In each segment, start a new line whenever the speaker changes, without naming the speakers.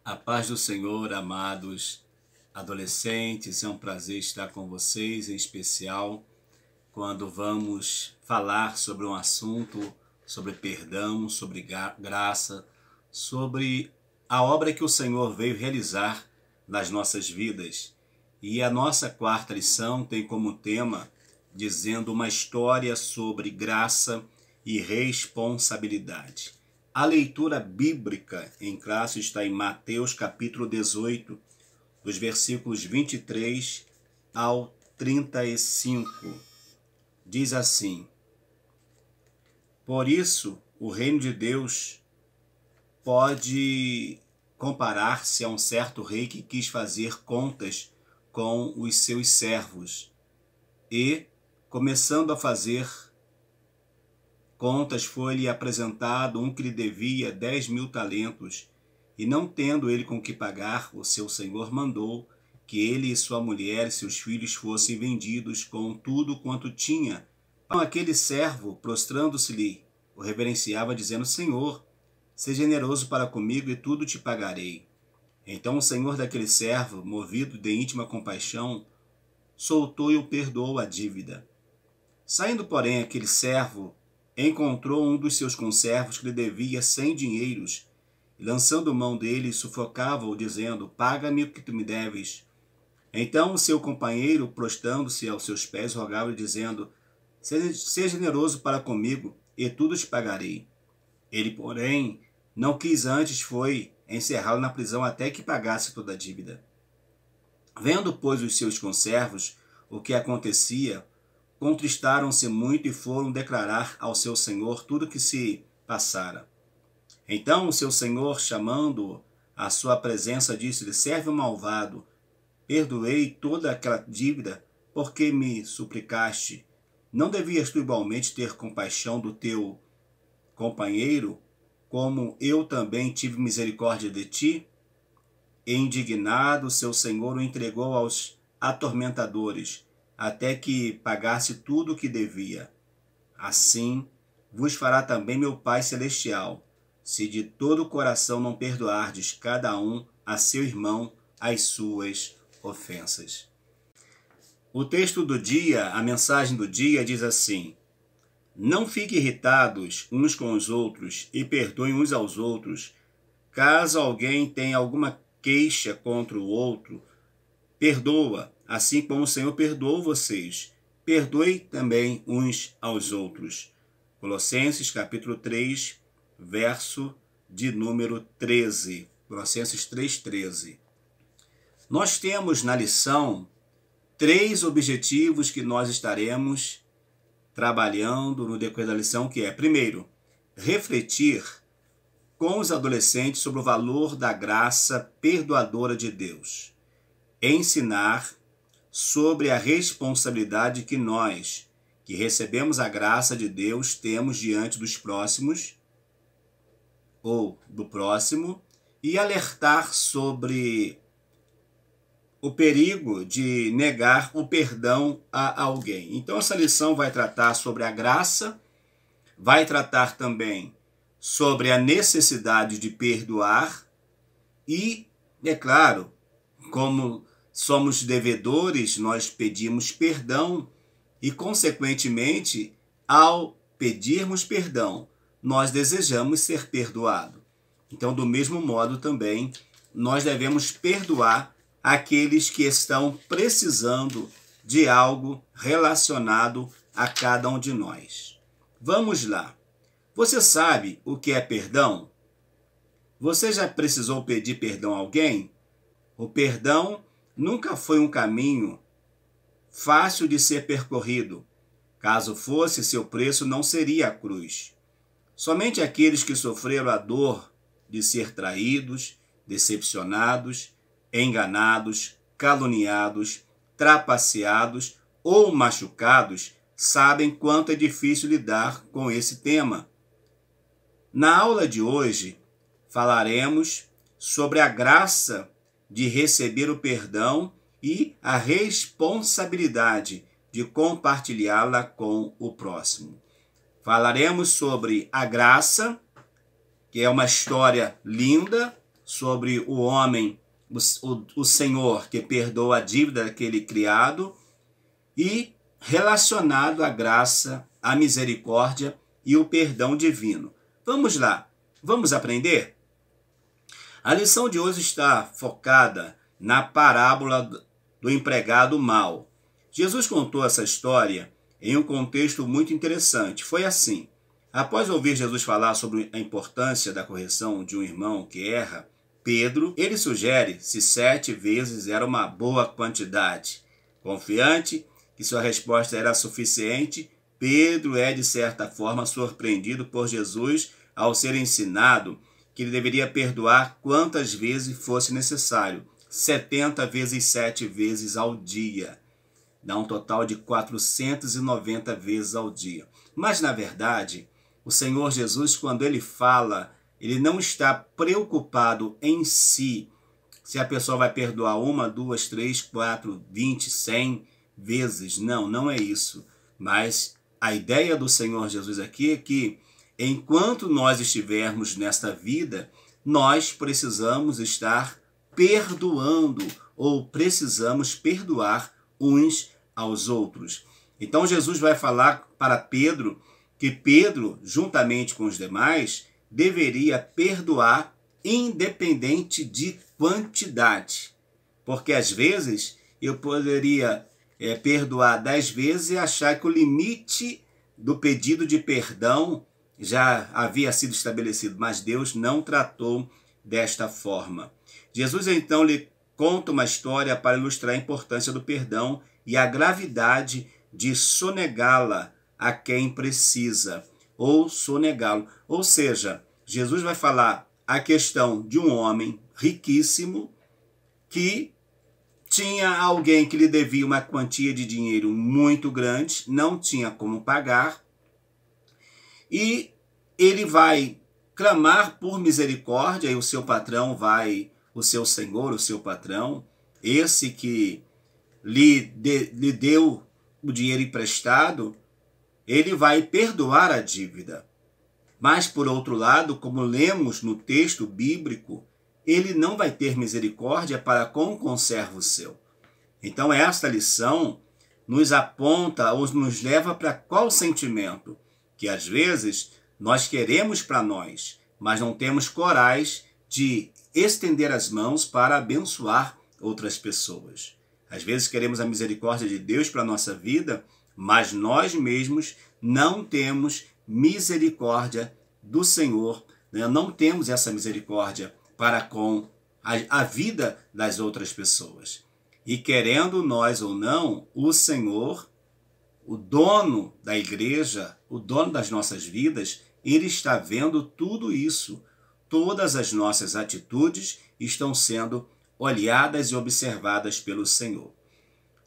A paz do Senhor, amados adolescentes, é um prazer estar com vocês, em especial quando vamos falar sobre um assunto, sobre perdão, sobre graça, sobre a obra que o Senhor veio realizar nas nossas vidas. E a nossa quarta lição tem como tema, dizendo uma história sobre graça e responsabilidade. A leitura bíblica em classe está em Mateus capítulo 18, dos versículos 23 ao 35. Diz assim: Por isso, o reino de Deus pode comparar-se a um certo rei que quis fazer contas com os seus servos e, começando a fazer contas, foi-lhe apresentado um que lhe devia 10.000 talentos, e não tendo ele com que pagar, o seu senhor mandou que ele e sua mulher e seus filhos fossem vendidos com tudo quanto tinha. Então aquele servo, prostrando-se-lhe, o reverenciava, dizendo: Senhor, seja generoso para comigo e tudo te pagarei. Então o senhor daquele servo, movido de íntima compaixão, soltou e o perdoou a dívida. Saindo, porém, aquele servo, encontrou um dos seus conservos que lhe devia 100 dinheiros, e lançando mão dele, sufocava-o, dizendo: Paga-me o que tu me deves. Então o seu companheiro, prostrando-se aos seus pés, rogava-lhe, dizendo: Seja generoso para comigo, e tudo te pagarei. Ele, porém, não quis, antes foi encerrá-lo na prisão até que pagasse toda a dívida. Vendo, pois, os seus conservos o que acontecia, contristaram-se muito e foram declarar ao seu senhor tudo o que se passara. Então o seu senhor, chamando-o à sua presença, disse-lhe: Servo malvado, perdoei toda aquela dívida porque me suplicaste. Não devias tu igualmente ter compaixão do teu companheiro, como eu também tive misericórdia de ti? E indignado, seu senhor o entregou aos atormentadores, até que pagasse tudo o que devia. Assim vos fará também meu Pai Celestial, se de todo o coração não perdoardes cada um a seu irmão as suas ofensas. O texto do dia, a mensagem do dia diz assim: Não fiquem irritados uns com os outros e perdoem uns aos outros. Caso alguém tenha alguma queixa contra o outro, perdoa, assim como o Senhor perdoou vocês. Perdoe também uns aos outros. Colossenses capítulo 3, verso de número 13. Colossenses 3:13. Nós temos na lição 3 objetivos que nós estaremos trabalhando no decorrer da lição, que é, primeiro, refletir com os adolescentes sobre o valor da graça perdoadora de Deus. Ensinar sobre a responsabilidade que nós, que recebemos a graça de Deus, temos diante dos próximos ou do próximo, e alertar sobre o perigo de negar o perdão a alguém. Então essa lição vai tratar sobre a graça, vai tratar também sobre a necessidade de perdoar e, é claro, como somos devedores, nós pedimos perdão e, consequentemente, ao pedirmos perdão, nós desejamos ser perdoados. Então, do mesmo modo também, nós devemos perdoar aqueles que estão precisando de algo relacionado a cada um de nós. Vamos lá. Você sabe o que é perdão? Você já precisou pedir perdão a alguém? O perdão nunca foi um caminho fácil de ser percorrido. Caso fosse, seu preço não seria a cruz. Somente aqueles que sofreram a dor de ser traídos, decepcionados, enganados, caluniados, trapaceados ou machucados sabem quanto é difícil lidar com esse tema. Na aula de hoje, falaremos sobre a graça de receber o perdão e a responsabilidade de compartilhá-la com o próximo. Falaremos sobre a graça, que é uma história linda, sobre o homem, o Senhor que perdoa a dívida daquele criado e relacionado à graça, à misericórdia e o perdão divino. Vamos lá, vamos aprender? A lição de hoje está focada na parábola do empregado mau. Jesus contou essa história em um contexto muito interessante. Foi assim: após ouvir Jesus falar sobre a importância da correção de um irmão que erra, Pedro, ele sugere se 7 vezes era uma boa quantidade. Confiante que sua resposta era suficiente, Pedro é de certa forma surpreendido por Jesus ao ser ensinado que ele deveria perdoar quantas vezes fosse necessário, 70 vezes 7 vezes ao dia. Dá um total de 490 vezes ao dia. Mas, na verdade, o Senhor Jesus, quando ele fala, ele não está preocupado em si, se a pessoa vai perdoar 1, 2, 3, 4, 20, 100 vezes. Não, não é isso. Mas a ideia do Senhor Jesus aqui é que, enquanto nós estivermos nesta vida, nós precisamos estar perdoando, ou precisamos perdoar uns aos outros. Então Jesus vai falar para Pedro que Pedro, juntamente com os demais, deveria perdoar independente de quantidade. Porque às vezes eu poderia perdoar 10 vezes e achar que o limite do pedido de perdão já havia sido estabelecido, mas Deus não tratou desta forma. Jesus então lhe conta uma história para ilustrar a importância do perdão e a gravidade de sonegá-la a quem precisa, ou sonegá-lo. Ou seja, Jesus vai falar a questão de um homem riquíssimo que tinha alguém que lhe devia uma quantia de dinheiro muito grande, não tinha como pagar, e ele vai clamar por misericórdia, e o seu patrão vai, o seu senhor, o seu patrão, esse que lhe deu o dinheiro emprestado, ele vai perdoar a dívida. Mas, por outro lado, como lemos no texto bíblico, ele não vai ter misericórdia para com o conservo seu. Então, esta lição nos aponta ou nos leva para qual sentimento? Que às vezes nós queremos para nós, mas não temos coragem de estender as mãos para abençoar outras pessoas. Às vezes queremos a misericórdia de Deus para a nossa vida, mas nós mesmos não temos misericórdia do Senhor, né? Não temos essa misericórdia para com a vida das outras pessoas. E querendo nós ou não, o Senhor, o dono da igreja, o dono das nossas vidas, ele está vendo tudo isso. Todas as nossas atitudes estão sendo olhadas e observadas pelo Senhor.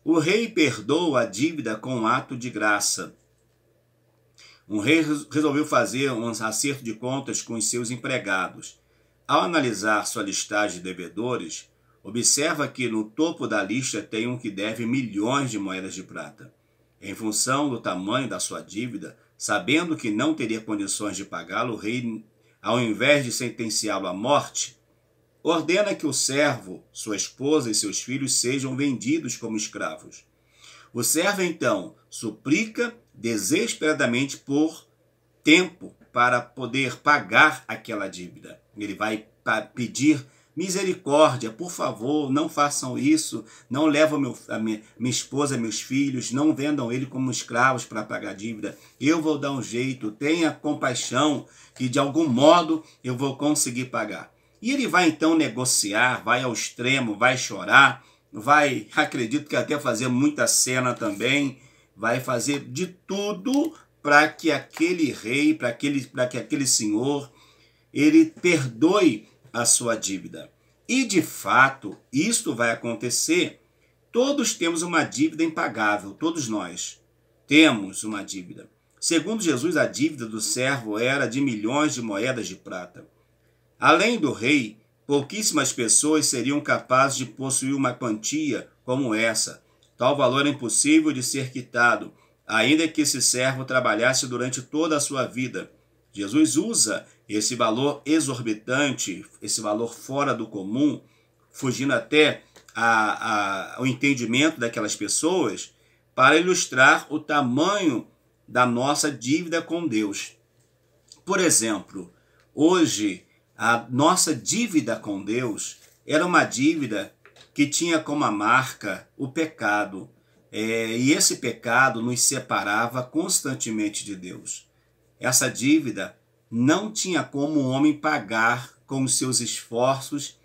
O rei perdoa a dívida com um ato de graça. Um rei resolveu fazer um acerto de contas com os seus empregados. Ao analisar sua listagem de devedores, observa que no topo da lista tem um que deve milhões de moedas de prata. Em função do tamanho da sua dívida, sabendo que não teria condições de pagá-lo, o rei, ao invés de sentenciá-lo à morte, ordena que o servo, sua esposa e seus filhos sejam vendidos como escravos. O servo, então, suplica desesperadamente por tempo para poder pagar aquela dívida. Ele vai pedir misericórdia, por favor, não façam isso, não levam minha esposa, meus filhos, não vendam ele como escravos para pagar a dívida. Eu vou dar um jeito, tenha compaixão, que de algum modo eu vou conseguir pagar. E ele vai então negociar, vai ao extremo, vai chorar, vai, acredito que até fazer muita cena também, vai fazer de tudo para que aquele rei, para que aquele senhor, ele perdoe a sua dívida. E de fato, isto vai acontecer. Todos temos uma dívida impagável, todos nós temos uma dívida. Segundo Jesus, a dívida do servo era de milhões de moedas de prata. Além do rei, pouquíssimas pessoas seriam capazes de possuir uma quantia como essa. Tal valor é impossível de ser quitado, ainda que esse servo trabalhasse durante toda a sua vida. Jesus usa esse valor exorbitante, esse valor fora do comum, fugindo até o entendimento daquelas pessoas, para ilustrar o tamanho da nossa dívida com Deus. Por exemplo, hoje, a nossa dívida com Deus era uma dívida que tinha como marca o pecado. E esse pecado nos separava constantemente de Deus. Essa dívida não tinha como o homem pagar com os seus esforços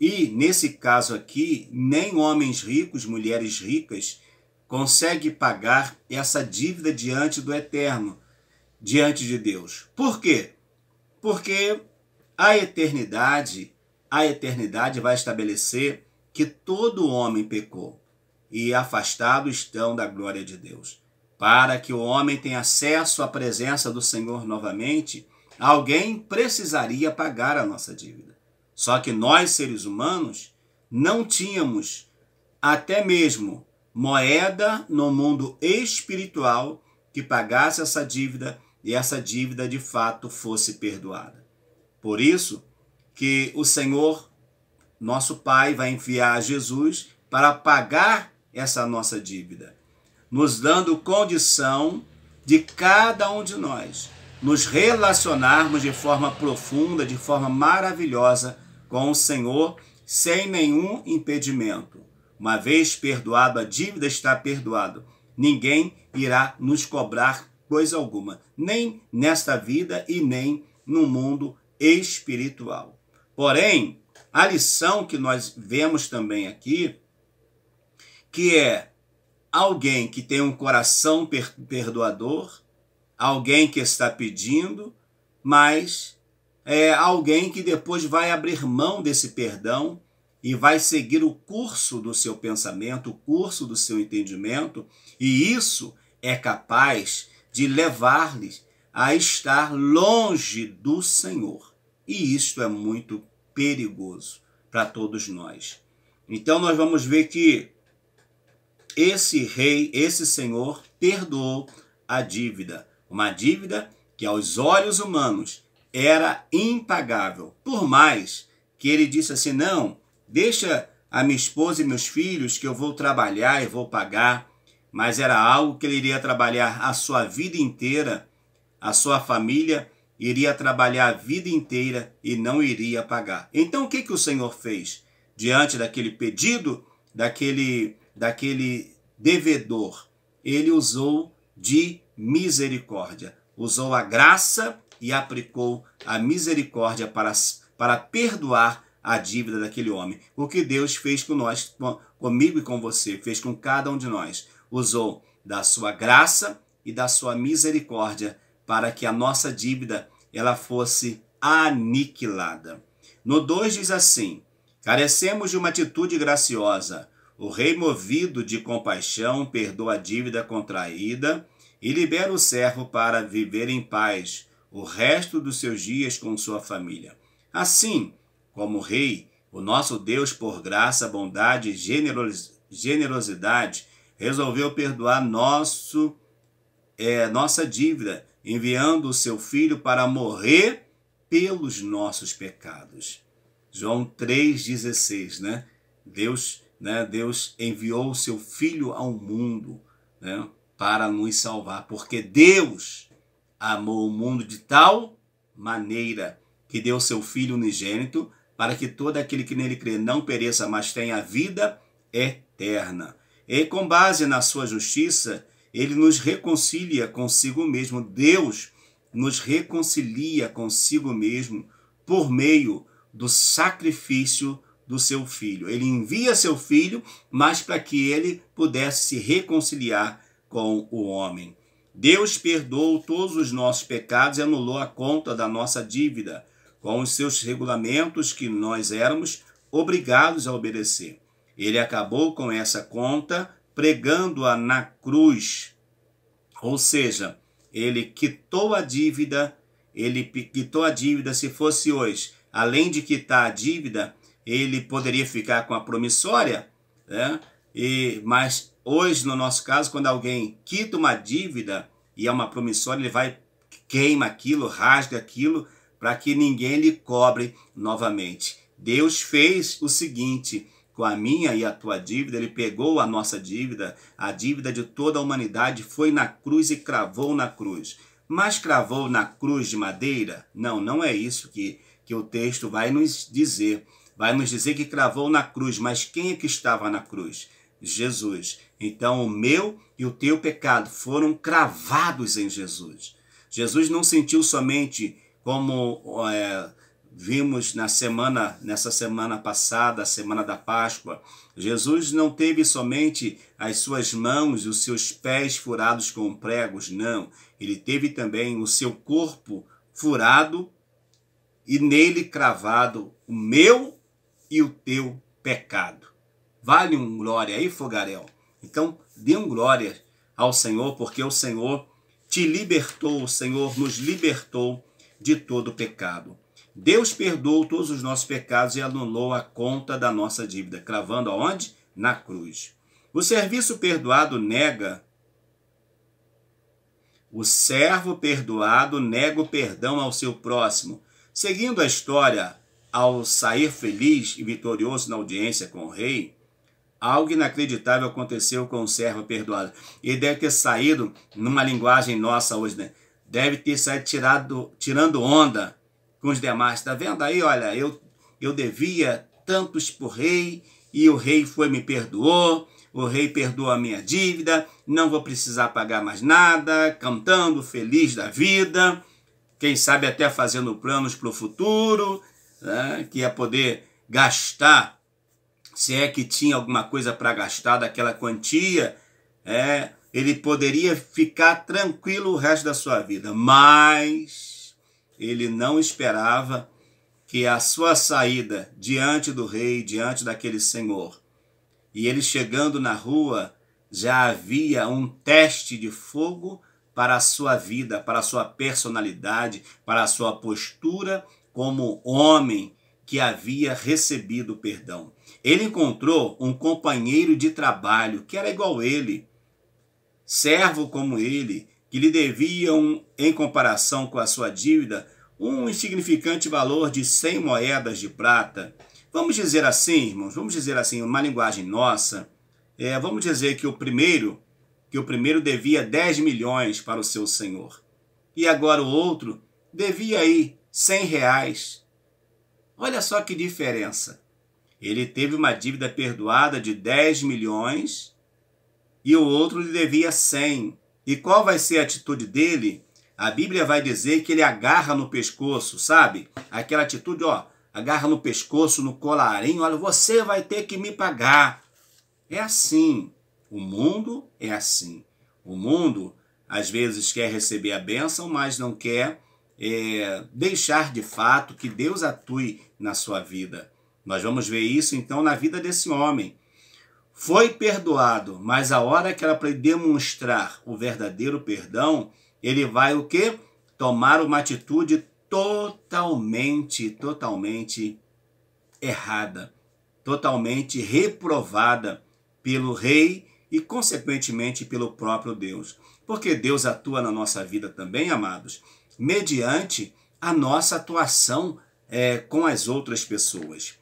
e, nesse caso aqui, nem homens ricos, mulheres ricas, conseguem pagar essa dívida diante do Eterno, diante de Deus. Por quê? Porque a eternidade vai estabelecer que todo homem pecou e afastados estão da glória de Deus. Para que o homem tenha acesso à presença do Senhor novamente, alguém precisaria pagar a nossa dívida. Só que nós, seres humanos, não tínhamos até mesmo moeda no mundo espiritual que pagasse essa dívida e essa dívida de fato fosse perdoada. Por isso que o Senhor, nosso Pai, vai enviar Jesus para pagar essa nossa dívida, nos dando condição de cada um de nós nos relacionarmos de forma profunda, de forma maravilhosa com o Senhor, sem nenhum impedimento. Uma vez perdoado, a dívida está perdoada. Ninguém irá nos cobrar coisa alguma, nem nesta vida e nem no mundo espiritual. Porém, a lição que nós vemos também aqui, que é alguém que tem um coração perdoador, alguém que está pedindo, mas é alguém que depois vai abrir mão desse perdão e vai seguir o curso do seu pensamento, o curso do seu entendimento, e isso é capaz de levar-lhes a estar longe do Senhor. E isto é muito perigoso para todos nós. Então nós vamos ver que esse rei, esse senhor, perdoou a dívida. Uma dívida que aos olhos humanos era impagável. Por mais que ele disse assim, não, deixa a minha esposa e meus filhos que eu vou trabalhar e vou pagar. Mas era algo que ele iria trabalhar a sua vida inteira, a sua família iria trabalhar a vida inteira e não iria pagar. Então o que o Senhor fez? Diante daquele pedido, daquele devedor, ele usou de misericórdia. Usou a graça e aplicou a misericórdia para perdoar a dívida daquele homem. O que Deus fez com nós, comigo e com você, fez com cada um de nós. Usou da sua graça e da sua misericórdia para que a nossa dívida ela fosse aniquilada. No 2 diz assim, carecemos de uma atitude graciosa. O rei, movido de compaixão, perdoa a dívida contraída e libera o servo para viver em paz o resto dos seus dias com sua família. Assim, como rei, o nosso Deus, por graça, bondade e generosidade, resolveu perdoar nossa dívida, enviando o seu Filho para morrer pelos nossos pecados. João 3,16, né? Deus enviou o seu Filho ao mundo, né, para nos salvar, porque Deus amou o mundo de tal maneira que deu seu Filho unigênito para que todo aquele que nele crê não pereça, mas tenha vida eterna. E com base na sua justiça, ele nos reconcilia consigo mesmo. Deus nos reconcilia consigo mesmo por meio do sacrifício do seu Filho. Ele envia seu Filho, mas para que ele pudesse se reconciliar com o homem. Deus perdoou todos os nossos pecados e anulou a conta da nossa dívida, com os seus regulamentos que nós éramos obrigados a obedecer. Ele acabou com essa conta pregando-a na cruz. Ou seja, ele quitou a dívida, se fosse hoje. Além de quitar a dívida, ele poderia ficar com a promissória, né? Mas hoje, no nosso caso, quando alguém quita uma dívida e é uma promissória, ele vai queima aquilo, rasga aquilo, para que ninguém lhe cobre novamente. Deus fez o seguinte: com a minha e a tua dívida, ele pegou a nossa dívida, a dívida de toda a humanidade, foi na cruz e cravou na cruz. Mas cravou na cruz de madeira? Não, não é isso que o texto vai nos dizer. Vai nos dizer que cravou na cruz, mas quem é que estava na cruz? Jesus. Então o meu e o teu pecado foram cravados em Jesus. Jesus não sentiu somente, como vimos nessa semana passada, a semana da Páscoa, Jesus não teve somente as suas mãos e os seus pés furados com pregos, não. Ele teve também o seu corpo furado e nele cravado o meu e o teu pecado. Vale um glória aí, fogaréu? Então, dê um glória ao Senhor, porque o Senhor te libertou, o Senhor nos libertou de todo pecado. Deus perdoou todos os nossos pecados e anulou a conta da nossa dívida, cravando aonde? Na cruz. O serviço perdoado nega. O servo perdoado nega o perdão ao seu próximo. Seguindo a história, ao sair feliz e vitorioso na audiência com o rei, algo inacreditável aconteceu com o servo perdoado. Ele deve ter saído, numa linguagem nossa hoje, né? Deve ter saído tirando onda com os demais. Está vendo aí? Olha, eu devia tantos por rei e o rei me perdoou. O rei perdoou a minha dívida. Não vou precisar pagar mais nada. Cantando, feliz da vida. Quem sabe até fazendo planos para o futuro, né? Que ia poder gastar, se é que tinha alguma coisa para gastar daquela quantia, ele poderia ficar tranquilo o resto da sua vida. Mas ele não esperava que a sua saída diante do rei, diante daquele senhor, e ele chegando na rua, já havia um teste de fogo para a sua vida, para a sua personalidade, para a sua postura como homem que havia recebido o perdão. Ele encontrou um companheiro de trabalho que era igual a ele, servo como ele, que lhe devia, em comparação com a sua dívida, um insignificante valor de 100 moedas de prata. Vamos dizer assim, irmãos, vamos dizer assim, uma linguagem nossa, vamos dizer que o primeiro devia 10 milhões para o seu senhor. E agora o outro devia aí 100 reais. Olha só que diferença. Ele teve uma dívida perdoada de 10 milhões e o outro lhe devia 100. E qual vai ser a atitude dele? A Bíblia vai dizer que ele agarra no pescoço, sabe? Aquela atitude, agarra no pescoço, no colarinho, olha, você vai ter que me pagar. É assim. O mundo é assim. O mundo, às vezes, quer receber a bênção, mas não quer deixar de fato que Deus atue na sua vida. Nós vamos ver isso, então, na vida desse homem. Foi perdoado, mas a hora que era para ele demonstrar o verdadeiro perdão, ele vai o quê? Tomar uma atitude totalmente errada, totalmente reprovada pelo rei e, consequentemente, pelo próprio Deus. Porque Deus atua na nossa vida também, amados, mediante a nossa atuação com as outras pessoas.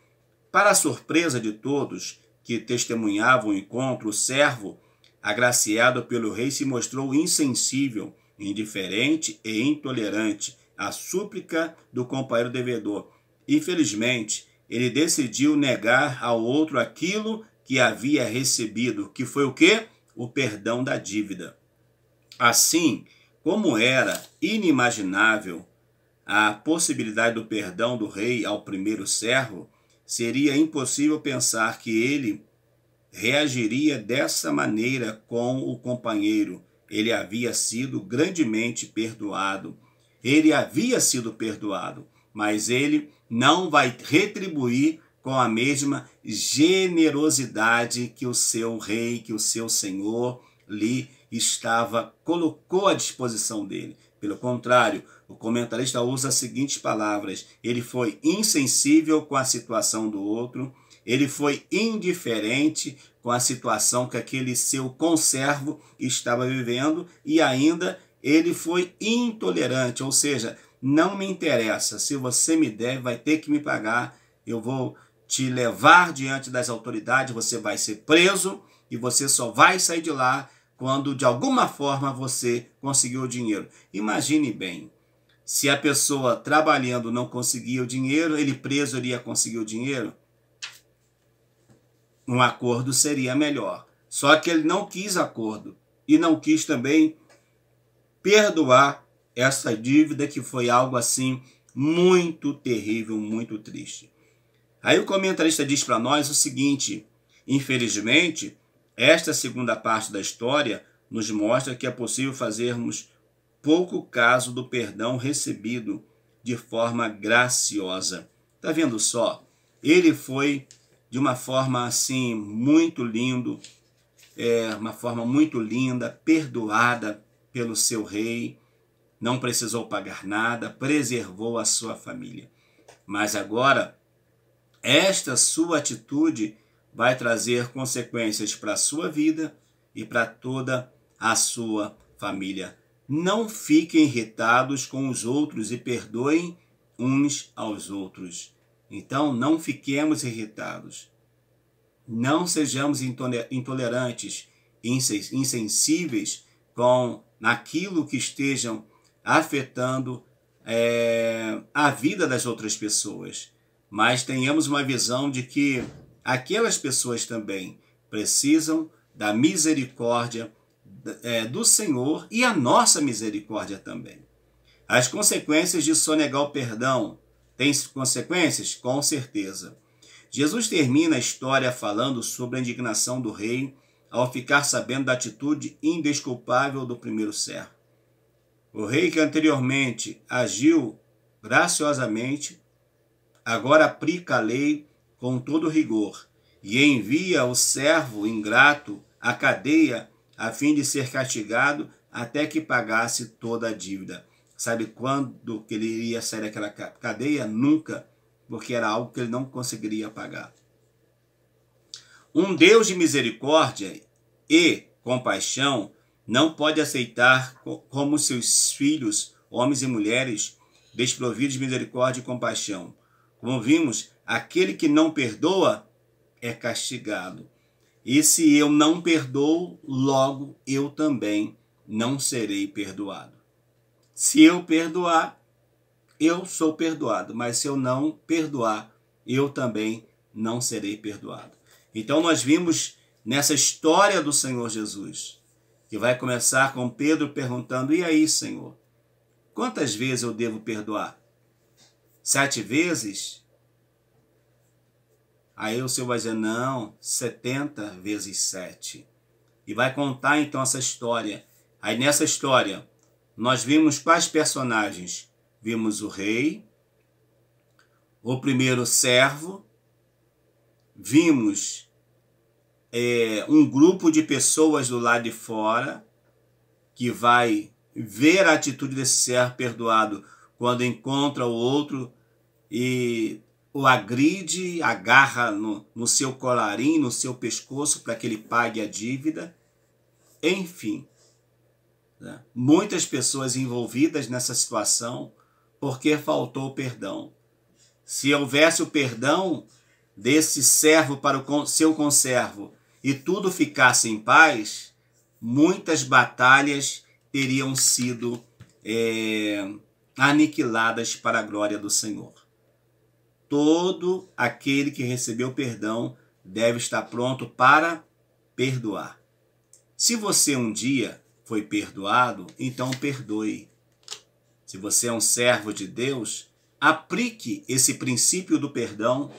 Para a surpresa de todos que testemunhavam o encontro, o servo, agraciado pelo rei, se mostrou insensível, indiferente e intolerante à súplica do companheiro devedor. Infelizmente, ele decidiu negar ao outro aquilo que havia recebido, que foi o quê? O perdão da dívida. Assim, como era inimaginável a possibilidade do perdão do rei ao primeiro servo, seria impossível pensar que ele reagiria dessa maneira com o companheiro. Ele havia sido grandemente perdoado. Ele havia sido perdoado, mas ele não vai retribuir com a mesma generosidade que o seu rei, que o seu senhor lhe colocou à disposição dele. Pelo contrário, o comentarista usa as seguintes palavras: ele foi insensível com a situação do outro, ele foi indiferente com a situação que aquele seu conservo estava vivendo e ainda ele foi intolerante, ou seja, não me interessa, se você me der, vai ter que me pagar, eu vou te levar diante das autoridades, você vai ser preso e você só vai sair de lá quando de alguma forma você conseguiu o dinheiro. Imagine bem, se a pessoa trabalhando não conseguia o dinheiro, ele preso iria conseguir o dinheiro? Um acordo seria melhor. Só que ele não quis acordo e não quis também perdoar essa dívida, que foi algo assim muito terrível, muito triste. Aí o comentarista diz para nós o seguinte: infelizmente, esta segunda parte da história nos mostra que é possível fazermos pouco caso do perdão recebido de forma graciosa. Tá vendo só? Ele foi de uma forma assim muito lindo, uma forma muito linda, perdoada pelo seu rei, não precisou pagar nada, preservou a sua família. Mas agora, esta sua atitude vai trazer consequências para a sua vida e para toda a sua família. Não fiquem irritados com os outros e perdoem uns aos outros. Então, não fiquemos irritados. Não sejamos intolerantes, insensíveis com aquilo que estejam afetando a vida das outras pessoas. Mas tenhamos uma visão de que aquelas pessoas também precisam da misericórdia do Senhor e a nossa misericórdia também. As consequências de sonegar o perdão têm consequências? Com certeza. Jesus termina a história falando sobre a indignação do rei ao ficar sabendo da atitude indesculpável do primeiro servo. O rei, que anteriormente agiu graciosamente, agora aplica a lei com todo rigor e envia o servo ingrato à cadeia a fim de ser castigado até que pagasse toda a dívida. Sabe quando que ele iria sair daquela cadeia? Nunca, porque era algo que ele não conseguiria pagar. Um Deus de misericórdia e compaixão não pode aceitar como seus filhos, homens e mulheres, desprovidos de misericórdia e compaixão. Como vimos, aquele que não perdoa é castigado. E se eu não perdoo, logo eu também não serei perdoado. Se eu perdoar, eu sou perdoado, mas se eu não perdoar, eu também não serei perdoado. Então nós vimos nessa história do Senhor Jesus, que vai começar com Pedro perguntando: e aí, Senhor, quantas vezes eu devo perdoar? 7 vezes? Aí o Senhor vai dizer: não, 70 vezes 7. E vai contar então essa história. Aí nessa história, nós vimos quais personagens? Vimos o rei, o primeiro servo, vimos um grupo de pessoas do lado de fora, que vai ver a atitude desse servo perdoado quando encontra o outro e o agride, agarra no seu colarinho, no seu pescoço, para que ele pague a dívida. Enfim, né? Muitas pessoas envolvidas nessa situação porque faltou o perdão. Se houvesse o perdão desse servo para o seu conservo e tudo ficasse em paz, muitas batalhas teriam sido aniquiladas para a glória do Senhor. Todo aquele que recebeu perdão deve estar pronto para perdoar. Se você um dia foi perdoado, então perdoe. Se você é um servo de Deus, aplique esse princípio do perdão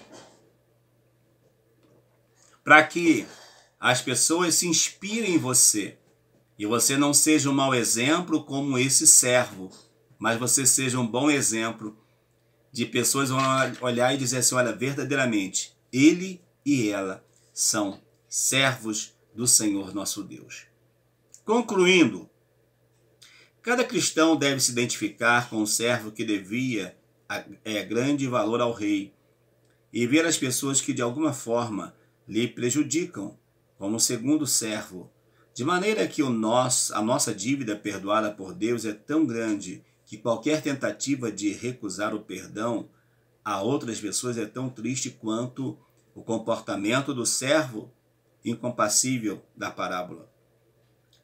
para que as pessoas se inspirem em você e você não seja um mau exemplo como esse servo, mas você seja um bom exemplo de pessoas vão olhar e dizer assim: olha, verdadeiramente, ele e ela são servos do Senhor nosso Deus. Concluindo, cada cristão deve se identificar com um servo que devia grande valor ao rei e ver as pessoas que de alguma forma lhe prejudicam como segundo servo, De maneira que a nossa dívida perdoada por Deus é tão grande que qualquer tentativa de recusar o perdão a outras pessoas é tão triste quanto o comportamento do servo incompassível da parábola.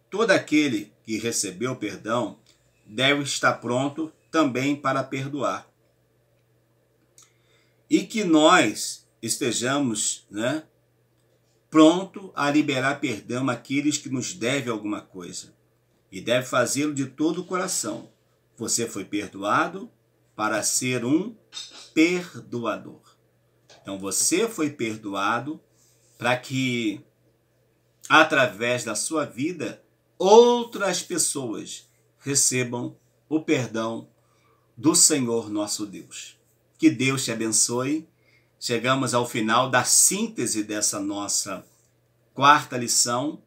Todo aquele que recebeu perdão deve estar pronto também para perdoar. E que nós estejamos, pronto a liberar perdão àqueles que nos devem alguma coisa. E deve fazê-lo de todo o coração. Você foi perdoado para ser um perdoador. Então você foi perdoado para que, através da sua vida, outras pessoas recebam o perdão do Senhor nosso Deus. Que Deus te abençoe. Chegamos ao final da síntese dessa nossa quarta lição.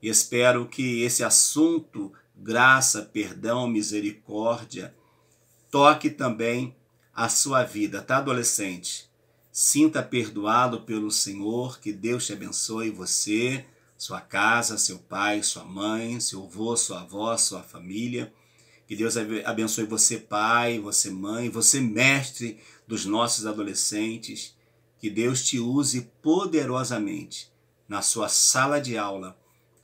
Espero que esse assunto, graça, perdão, misericórdia, toque também a sua vida, tá, adolescente? Sinta perdoado pelo Senhor, que Deus te abençoe, você, sua casa, seu pai, sua mãe, seu avô, sua avó, sua família. Que Deus abençoe você, pai, você, mãe, você, mestre dos nossos adolescentes. Que Deus te use poderosamente na sua sala de aula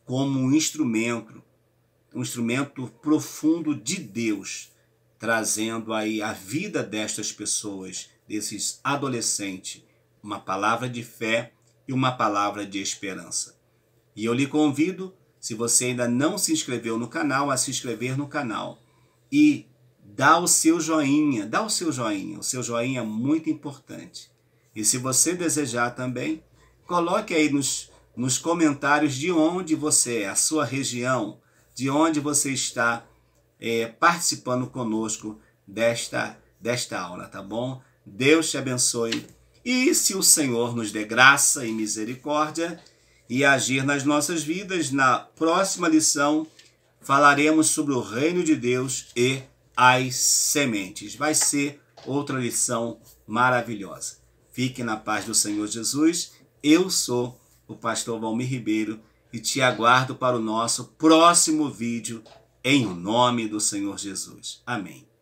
como um instrumento profundo de Deus, trazendo aí a vida destas pessoas, desses adolescentes, uma palavra de fé e uma palavra de esperança. E eu lhe convido, se você ainda não se inscreveu no canal, a se inscrever no canal e dá o seu joinha, o seu joinha é muito importante. E se você desejar também, coloque aí nos comentários de onde você é, a sua região, de onde você está participando conosco desta aula, tá bom? Deus te abençoe. E se o Senhor nos dê graça e misericórdia e agir nas nossas vidas, na próxima lição falaremos sobre o reino de Deus e as sementes. Vai ser outra lição maravilhosa. Fique na paz do Senhor Jesus. Eu sou o pastor Valmir Ribeiro e te aguardo para o nosso próximo vídeo em nome do Senhor Jesus. Amém.